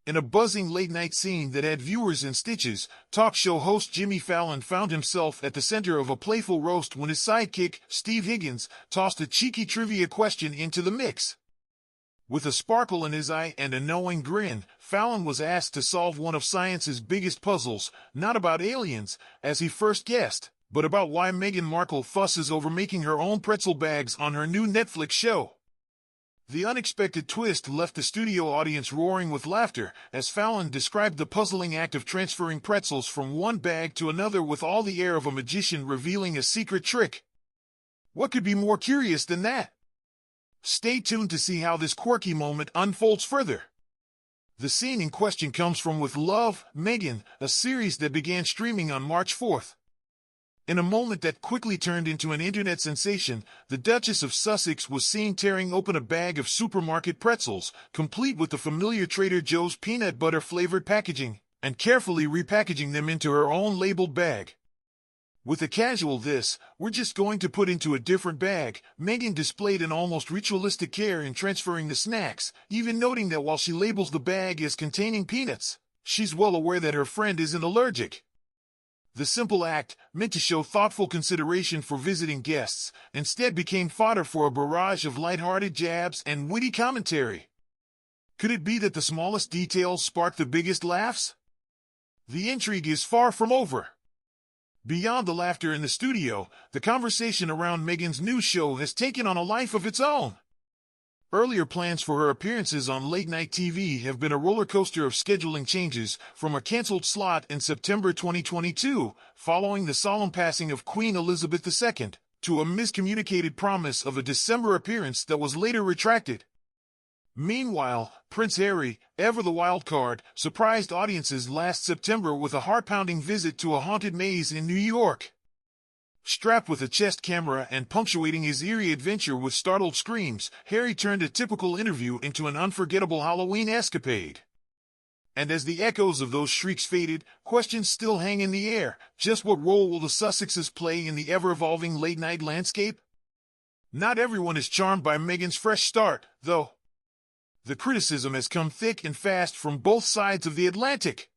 In a buzzing late-night scene that had viewers in stitches, talk show host Jimmy Fallon found himself at the center of a playful roast when his sidekick, Steve Higgins, tossed a cheeky trivia question into the mix. With a sparkle in his eye and a knowing grin, Fallon was asked to solve one of science's biggest puzzles, not about aliens, as he first guessed, but about why Meghan Markle fusses over making her own pretzel bags on her new Netflix show. The unexpected twist left the studio audience roaring with laughter, as Fallon described the puzzling act of transferring pretzels from one bag to another with all the air of a magician revealing a secret trick. What could be more curious than that? Stay tuned to see how this quirky moment unfolds further. The scene in question comes from With Love, Meghan, a series that began streaming on March 4th. In a moment that quickly turned into an internet sensation, the Duchess of Sussex was seen tearing open a bag of supermarket pretzels, complete with the familiar Trader Joe's peanut butter-flavored packaging, and carefully repackaging them into her own labeled bag. With a casual "this, we're just going to put into a different bag," Meghan displayed an almost ritualistic care in transferring the snacks, even noting that while she labels the bag as containing peanuts, she's well aware that her friend isn't allergic. The simple act, meant to show thoughtful consideration for visiting guests, instead became fodder for a barrage of lighthearted jabs and witty commentary. Could it be that the smallest details sparked the biggest laughs? The intrigue is far from over. Beyond the laughter in the studio, the conversation around Meghan's new show has taken on a life of its own. Earlier plans for her appearances on late-night TV have been a roller coaster of scheduling changes, from a cancelled slot in September 2022, following the solemn passing of Queen Elizabeth II, to a miscommunicated promise of a December appearance that was later retracted. Meanwhile, Prince Harry, ever the wild card, surprised audiences last September with a heart-pounding visit to a haunted maze in New York. Strapped with a chest camera and punctuating his eerie adventure with startled screams, Harry turned a typical interview into an unforgettable Halloween escapade. And as the echoes of those shrieks faded, questions still hang in the air. Just what role will the Sussexes play in the ever-evolving late-night landscape? Not everyone is charmed by Meghan's fresh start, though. The criticism has come thick and fast from both sides of the Atlantic.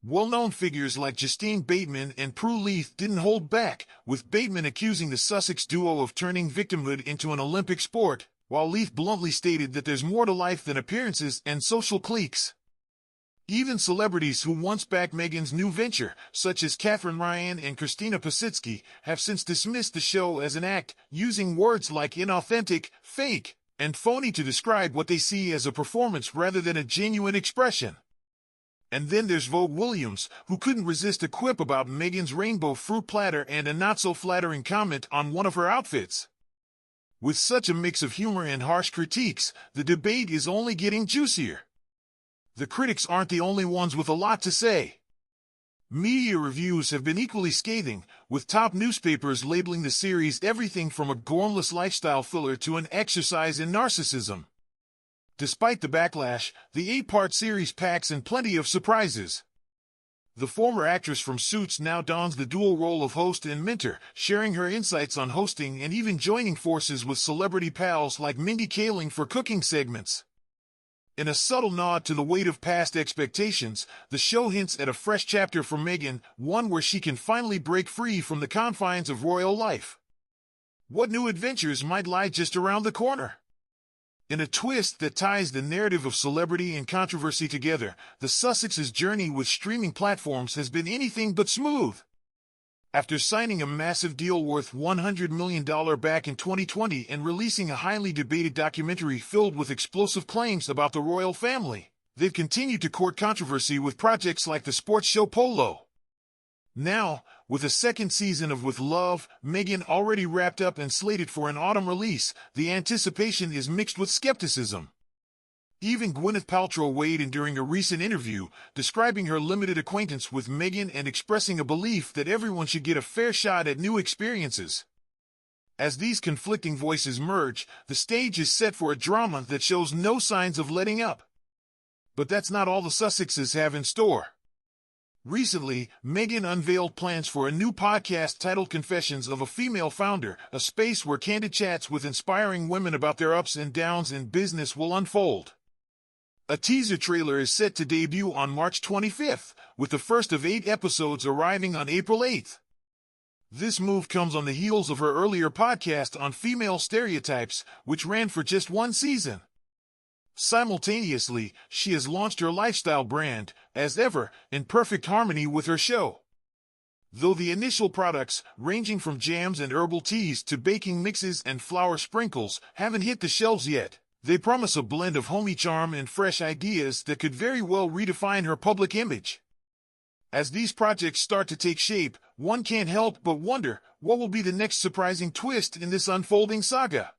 Well-known figures like Justine Bateman and Prue Leith didn't hold back, with Bateman accusing the Sussex duo of turning victimhood into an Olympic sport, while Leith bluntly stated that there's more to life than appearances and social cliques. Even celebrities who once backed Meghan's new venture, such as Katherine Ryan and Christina Pasitsky, have since dismissed the show as an act, using words like inauthentic, fake, and phony to describe what they see as a performance rather than a genuine expression. And then there's Vogue Williams, who couldn't resist a quip about Meghan's rainbow fruit platter and a not-so-flattering comment on one of her outfits. With such a mix of humor and harsh critiques, the debate is only getting juicier. The critics aren't the only ones with a lot to say. Media reviews have been equally scathing, with top newspapers labeling the series everything from a gormless lifestyle filler to an exercise in narcissism. Despite the backlash, the 8-part series packs in plenty of surprises. The former actress from Suits now dons the dual role of host and mentor, sharing her insights on hosting and even joining forces with celebrity pals like Mindy Kaling for cooking segments. In a subtle nod to the weight of past expectations, the show hints at a fresh chapter for Meghan, one where she can finally break free from the confines of royal life. What new adventures might lie just around the corner? In a twist that ties the narrative of celebrity and controversy together, the Sussexes' journey with streaming platforms has been anything but smooth. After signing a massive deal worth $100 million back in 2020 and releasing a highly debated documentary filled with explosive claims about the royal family, they've continued to court controversy with projects like the sports show Polo. Now, with a second season of With Love, Meghan already wrapped up and slated for an autumn release, the anticipation is mixed with skepticism. Even Gwyneth Paltrow weighed in during a recent interview, describing her limited acquaintance with Meghan and expressing a belief that everyone should get a fair shot at new experiences. As these conflicting voices merge, the stage is set for a drama that shows no signs of letting up. But that's not all the Sussexes have in store. Recently, Meghan unveiled plans for a new podcast titled Confessions of a Female Founder, a space where candid chats with inspiring women about their ups and downs in business will unfold. A teaser trailer is set to debut on March 25th, with the first of 8 episodes arriving on April 8th. This move comes on the heels of her earlier podcast on female stereotypes, which ran for just 1 season. Simultaneously, she has launched her lifestyle brand, as ever, in perfect harmony with her show. Though the initial products, ranging from jams and herbal teas to baking mixes and flour sprinkles, haven't hit the shelves yet, they promise a blend of homey charm and fresh ideas that could very well redefine her public image. As these projects start to take shape, one can't help but wonder what will be the next surprising twist in this unfolding saga.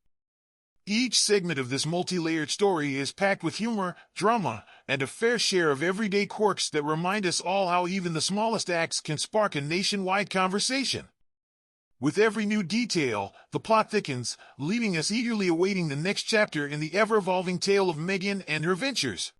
Each segment of this multi-layered story is packed with humor, drama, and a fair share of everyday quirks that remind us all how even the smallest acts can spark a nationwide conversation. With every new detail, the plot thickens, leaving us eagerly awaiting the next chapter in the ever-evolving tale of Meghan and her ventures.